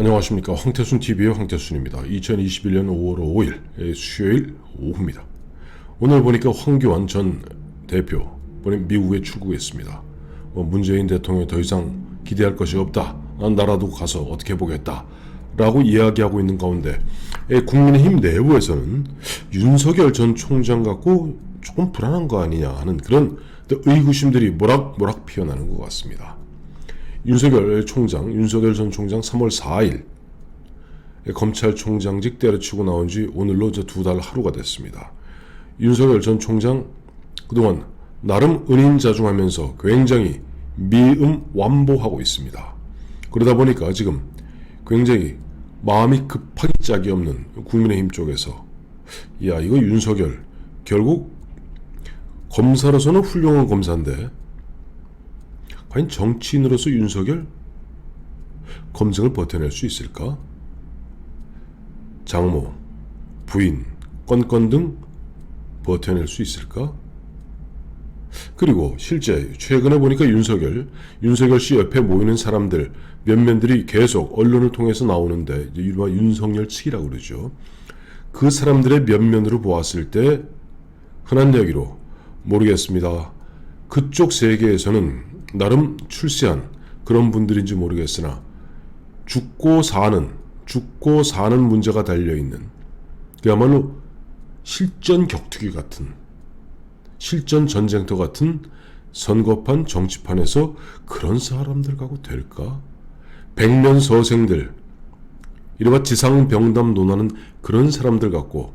안녕하십니까. 황태순TV의 황태순입니다. 2021년 5월 5일 수요일 오후입니다. 오늘 보니까 황교안 전 대표 미국에 출국했습니다. 문재인 대통령이 더 이상 기대할 것이 없다. 난 나라도 가서 어떻게 보겠다 라고 이야기하고 있는 가운데 국민의힘 내부에서는 윤석열 전 총장 갖고 조금 불안한 거 아니냐 하는 그런 의구심들이 모락모락 피어나는 것 같습니다. 윤석열 전 총장 3월 4일 검찰총장직 때려치고 나온 지 오늘로 이제 2달 하루가 됐습니다. 윤석열 전 총장 그동안 나름 은인자중하면서 굉장히 미음완보하고 있습니다. 그러다 보니까 지금 굉장히 마음이 급하기 짝이 없는 국민의힘 쪽에서 야, 이거 윤석열 결국 검사로서는 훌륭한 검사인데 과연 정치인으로서 윤석열 검증을 버텨낼 수 있을까? 장모, 부인, 건건 등 버텨낼 수 있을까? 그리고 실제 최근에 보니까 윤석열 씨 옆에 모이는 사람들 몇몇들이 계속 언론을 통해서 나오는데 이른바 윤석열 측이라고 그러죠. 그 사람들의 면면으로 보았을 때 흔한 얘기로 모르겠습니다. 그쪽 세계에서는 나름 출세한 그런 분들인지 모르겠으나 죽고 사는 문제가 달려있는 그야말로 실전 격투기 같은 실전 전쟁터 같은 선거판 정치판에서 그런 사람들 가고 될까? 백면서생들 이른바 지상병담 논하는 그런 사람들 같고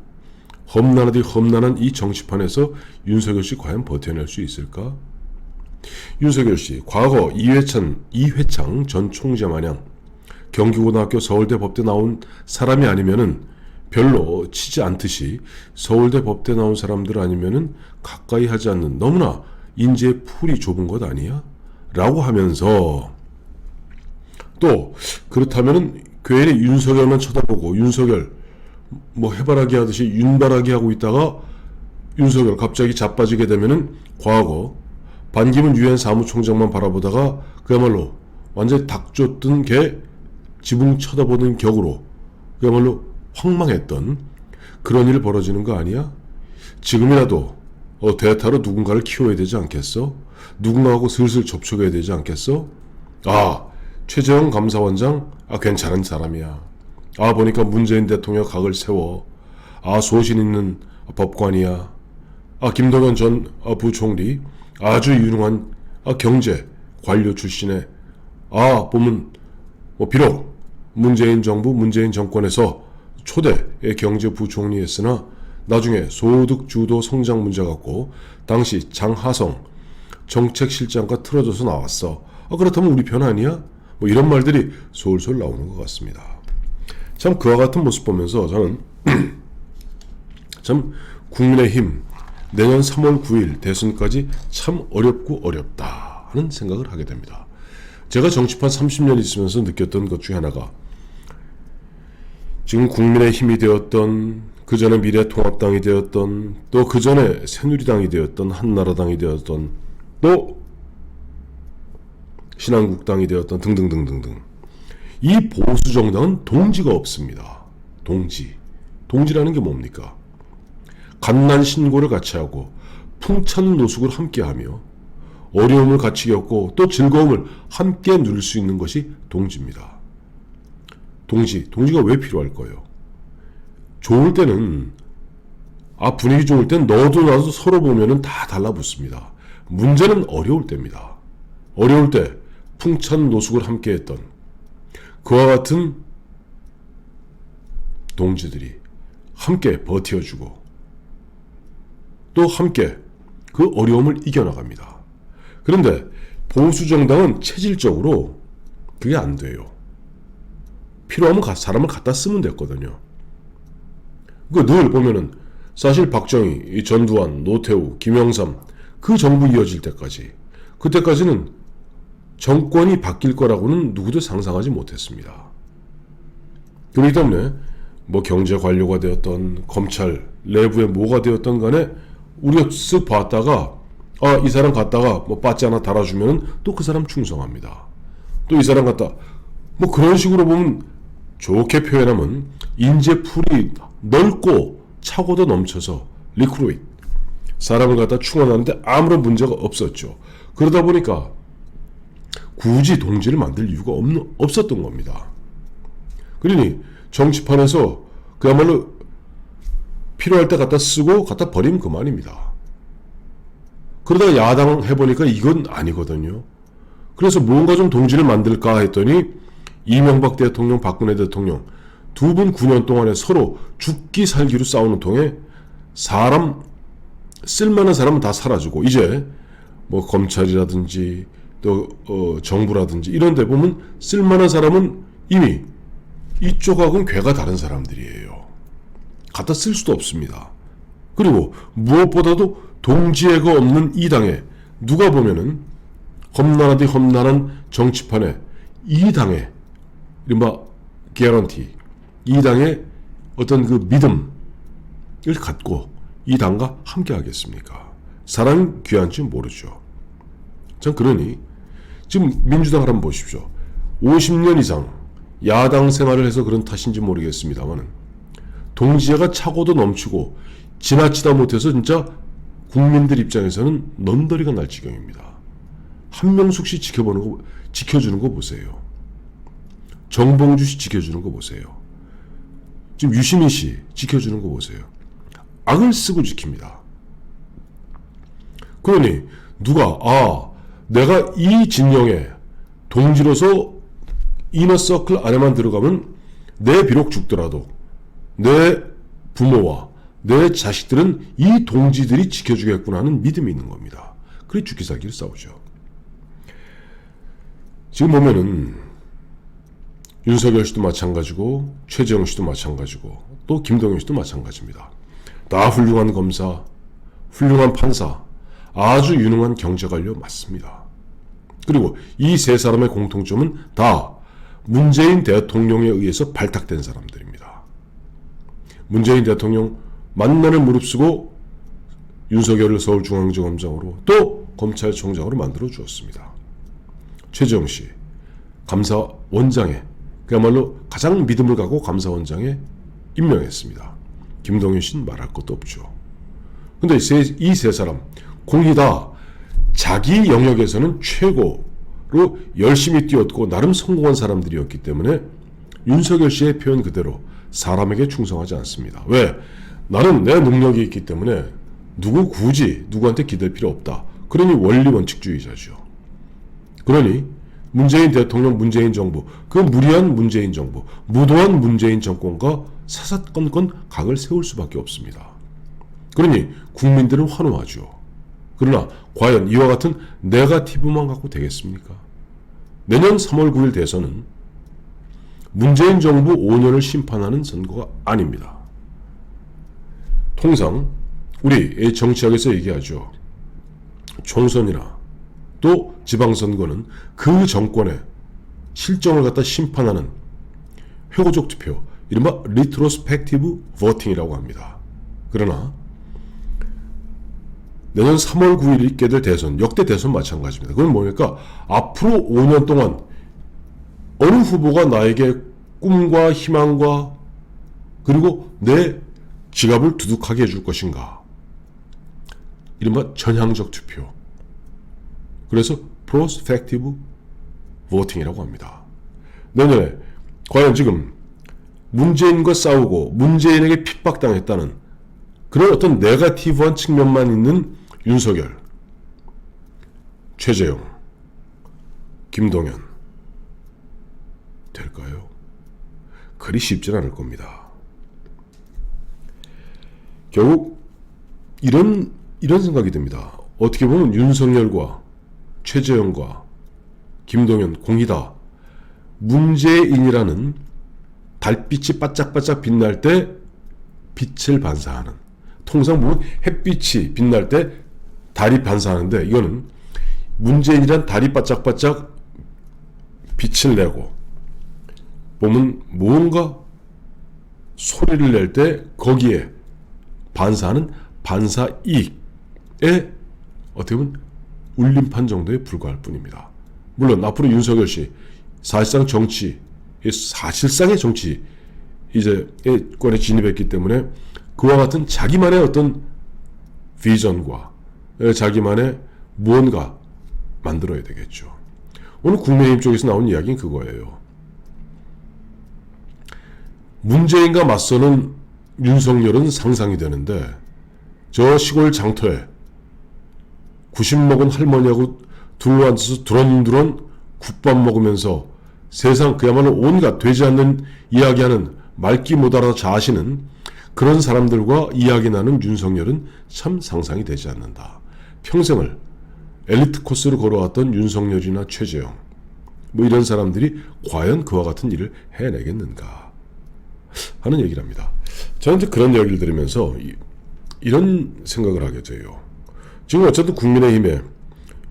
험난하디 험난한 이 정치판에서 윤석열 씨 과연 버텨낼 수 있을까? 윤석열 씨 과거 이회창 전 총재 마냥 경기고등학교 서울대 법대 나온 사람이 아니면은 별로 치지 않듯이 서울대 법대 나온 사람들 아니면은 가까이 하지 않는 너무나 인재의 풀이 좁은 것 아니야? 라고 하면서 또 그렇다면은 괜히 윤석열만 쳐다보고 윤석열 해바라기 하듯이 윤바라기 하고 있다가 윤석열 갑자기 자빠지게 되면은 과거 반기문 유엔 사무총장만 바라보다가 그야말로 완전히 닭 쫓던 개 지붕 쳐다보는 격으로 그야말로 황망했던 그런 일이 벌어지는 거 아니야? 지금이라도 대타로 누군가를 키워야 되지 않겠어? 누군가하고 슬슬 접촉해야 되지 않겠어? 최재형 감사원장 괜찮은 사람이야. 보니까 문재인 대통령 각을 세워. 소신 있는 법관이야. 김동연 전 부총리 아주 유능한 경제 관료 출신의 보면 비록 문재인 정부 문재인 정권에서 초대 경제부총리였으나 나중에 소득주도 성장 문제 갖고 당시 장하성 정책실장과 틀어져서 나왔어. 그렇다면 우리 편 아니야? 이런 말들이 솔솔 나오는 것 같습니다. 참 그와 같은 모습 보면서 저는 참 국민의힘 내년 3월 9일 대선까지 참 어렵고 어렵다 하는 생각을 하게 됩니다. 제가 정치판 30년 있으면서 느꼈던 것 중에 하나가 지금 국민의힘이 되었던 그 전에 미래통합당이 되었던 또 그 전에 새누리당이 되었던 한나라당이 되었던 또 신한국당이 되었던 등등등등등 이 보수정당은 동지가 없습니다. 동지라는 게 뭡니까? 간난신고를 같이 하고 풍찬 노숙을 함께하며 어려움을 같이 겪고 또 즐거움을 함께 누릴 수 있는 것이 동지입니다. 동지가 왜 필요할 거예요? 좋을 때는 분위기 좋을 땐 너도 나도 서로 보면은 다 달라붙습니다. 문제는 어려울 때입니다. 어려울 때 풍찬 노숙을 함께했던 그와 같은 동지들이 함께 버텨주고 또 함께 그 어려움을 이겨나갑니다. 그런데 보수정당은 체질적으로 그게 안 돼요. 필요하면 사람을 갖다 쓰면 됐거든요. 늘 보면은 사실 박정희, 전두환, 노태우, 김영삼 그 정부 이어질 때까지 그때까지는 정권이 바뀔 거라고는 누구도 상상하지 못했습니다. 그렇기 때문에 경제 관료가 되었던 검찰 내부에 뭐가 되었던 간에 우리가 쓱 봤다가 이 사람 갖다가 빠찌 하나 달아주면 또 그 사람 충성합니다. 또 이 사람 갖다 그런 식으로 보면 좋게 표현하면 인재풀이 넓고 차고도 넘쳐서 리크루이트 사람을 갖다 충원하는데 아무런 문제가 없었죠. 그러다 보니까 굳이 동지를 만들 이유가 없었던 겁니다. 그러니 정치판에서 그야말로 필요할 때 갖다 쓰고 갖다 버리면 그만입니다. 그러다가 야당 해보니까 이건 아니거든요. 그래서 뭔가 좀 동지를 만들까 했더니 이명박 대통령, 박근혜 대통령 두 분 9년 동안에 서로 죽기 살기로 싸우는 통에 쓸만한 사람은 다 사라지고 이제 뭐 검찰이라든지 또 정부라든지 이런 데 보면 쓸만한 사람은 이미 이쪽하고는 궤가 다른 사람들이에요. 갖다 쓸 수도 없습니다. 그리고 무엇보다도 동지애가 없는 이 당에 누가 보면은 험난하디 험난한 정치판에 이 당의 이른바 개런티 이 당의 어떤 그 믿음을 갖고 이 당과 함께 하겠습니까? 사람이 귀한 줄 모르죠. 전 그러니 지금 민주당 한번 보십시오. 50년 이상 야당 생활을 해서 그런 탓인지 모르겠습니다만 동지애가 차고도 넘치고 지나치다 못해서 진짜 국민들 입장에서는 넌더리가 날 지경입니다. 한명숙 씨 지켜주는 거 보세요. 정봉주 씨 지켜주는 거 보세요. 지금 유시민 씨 지켜주는 거 보세요. 악을 쓰고 지킵니다. 그러니 누가 내가 이 진영에 동지로서 이너서클 안에만 들어가면 내 비록 죽더라도 내 부모와 내 자식들은 이 동지들이 지켜주겠구나 하는 믿음이 있는 겁니다. 그래 죽기 살기를 싸우죠. 지금 보면은 윤석열 씨도 마찬가지고 최재형 씨도 마찬가지고 또 김동연 씨도 마찬가지입니다. 다 훌륭한 검사, 훌륭한 판사, 아주 유능한 경제관료 맞습니다. 그리고 이 세 사람의 공통점은 다 문재인 대통령에 의해서 발탁된 사람들입니다. 문재인 대통령 만나를 무릅쓰고 윤석열을 서울중앙지검장으로 또 검찰총장으로 만들어 주었습니다. 최재형 씨 감사원장에 그야말로 가장 믿음을 갖고 감사원장에 임명했습니다. 김동연 씨는 말할 것도 없죠. 근데 이 세 사람 공이 다 자기 영역에서는 최고로 열심히 뛰었고 나름 성공한 사람들이었기 때문에 윤석열 씨의 표현 그대로 사람에게 충성하지 않습니다. 왜? 나는 내 능력이 있기 때문에 굳이 누구한테 기댈 필요 없다. 그러니 원리 원칙주의자죠. 그러니 문재인 대통령, 문재인 정부, 그 무리한 문재인 정부, 무도한 문재인 정권과 사사건건 각을 세울 수밖에 없습니다. 그러니 국민들은 환호하죠. 그러나 과연 이와 같은 네거티브만 갖고 되겠습니까? 내년 3월 9일 대선은 문재인 정부 5년을 심판하는 선거가 아닙니다. 통상 우리 정치학에서 얘기하죠. 총선이나 또 지방선거는 그 정권의 실정을 갖다 심판하는 회고적 투표, 이른바 리트로스펙티브 보팅이라고 합니다. 그러나 내년 3월 9일 있게 될 대선, 역대 대선 마찬가지입니다. 그건 뭡니까? 앞으로 5년 동안 어느 후보가 나에게 꿈과 희망과 그리고 내 지갑을 두둑하게 해줄 것인가? 이른바 전향적 투표. 그래서 프로스펙티브 보팅이라고 합니다. 내년에 과연 지금 문재인과 싸우고 문재인에게 핍박당했다는 그런 어떤 네거티브한 측면만 있는 윤석열, 최재형, 김동연 될까요? 그리 쉽진 않을 겁니다. 결국 이런 생각이 듭니다. 어떻게 보면 윤석열과 최재형과 김동연 공이다. 문재인이라는 달빛이 바짝바짝 빛날 때 빛을 반사하는, 통상 보면 햇빛이 빛날 때 달이 반사하는데 이거는 문재인이란 달이 바짝바짝 빛을 내고 보면 뭔가 소리를 낼 때 거기에 반사하는 반사이익에 어떻게 보면 울림판 정도에 불과할 뿐입니다. 물론 앞으로 윤석열 씨 사실상 정치 사실상의 정치 이제 권에 진입했기 때문에 그와 같은 자기만의 어떤 비전과 자기만의 무언가 만들어야 되겠죠. 오늘 국민의힘 쪽에서 나온 이야기는 그거예요. 문재인과 맞서는 윤석열은 상상이 되는데 저 시골 장터에 90 먹은 할머니하고 둘러앉아서 두런두런 국밥 먹으면서 세상 그야말로 온갖 되지 않는 이야기하는 말귀 못 알아 자시는 그런 사람들과 이야기 나눈 윤석열은 참 상상이 되지 않는다. 평생을 엘리트 코스로 걸어왔던 윤석열이나 최재형 뭐 이런 사람들이 과연 그와 같은 일을 해내겠는가 하는 얘기를 합니다. 저는 이제 그런 이야기를 들으면서 이런 생각을 하게 돼요. 지금 어쨌든 국민의힘에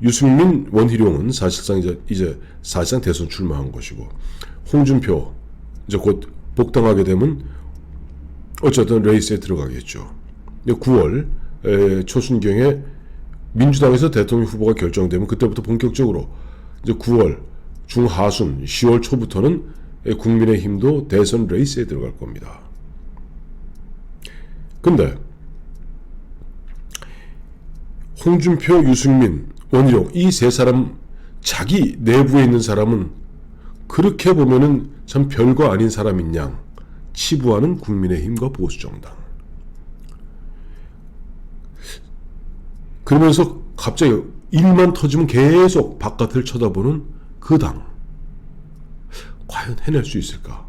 유승민, 원희룡은 사실상 이제 사실상 대선 출마한 것이고 홍준표 이제 곧 복당하게 되면 어쨌든 레이스에 들어가겠죠. 9월 초순경에 민주당에서 대통령 후보가 결정되면 그때부터 본격적으로 이제 9월 중하순 10월 초부터는 국민의힘도 대선 레이스에 들어갈 겁니다. 근데 홍준표, 유승민, 원희룡 이 세 사람 자기 내부에 있는 사람은 그렇게 보면은 참 별거 아닌 사람인 양 치부하는 국민의힘과 보수정당. 그러면서 갑자기 일만 터지면 계속 바깥을 쳐다보는 그 당. 과연 해낼 수 있을까?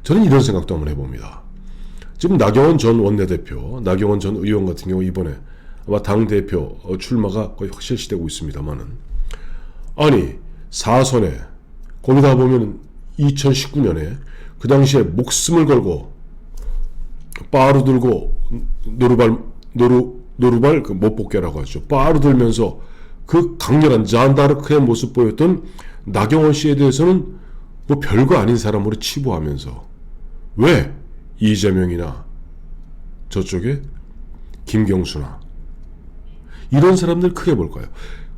저는 이런 생각도 한번 해봅니다. 지금 나경원 전 원내대표, 나경원 전 의원 같은 경우 이번에 아마 당대표 출마가 거의 확실시되고 있습니다만은 아니 사선에 거기다 보면 2019년에 그 당시에 목숨을 걸고 빠루 들고 노루발 그 못복개라고 하죠. 빠루 들면서 그 강렬한 잔다르크의 모습 보였던 나경원 씨에 대해서는 뭐 별거 아닌 사람으로 치부하면서 왜 이재명이나 저쪽에 김경수나 이런 사람들 크게 볼까요?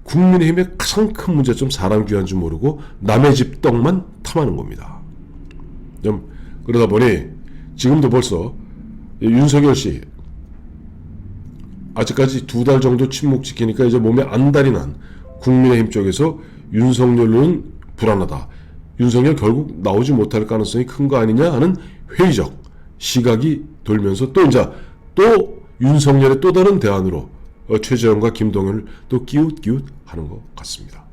국민의힘의 가장 큰 문제점 사람 귀한 줄 모르고 남의 집 떡만 탐하는 겁니다. 좀 그러다 보니 지금도 벌써 윤석열 씨 아직까지 2달 정도 침묵 지키니까 이제 몸에 안달이 난 국민의힘 쪽에서 윤석열은 불안하다. 윤석열 결국 나오지 못할 가능성이 큰 거 아니냐 하는 회의적 시각이 돌면서 또 윤석열의 또 다른 대안으로 최재형과 김동연을 또 끼웃끼웃 하는 것 같습니다.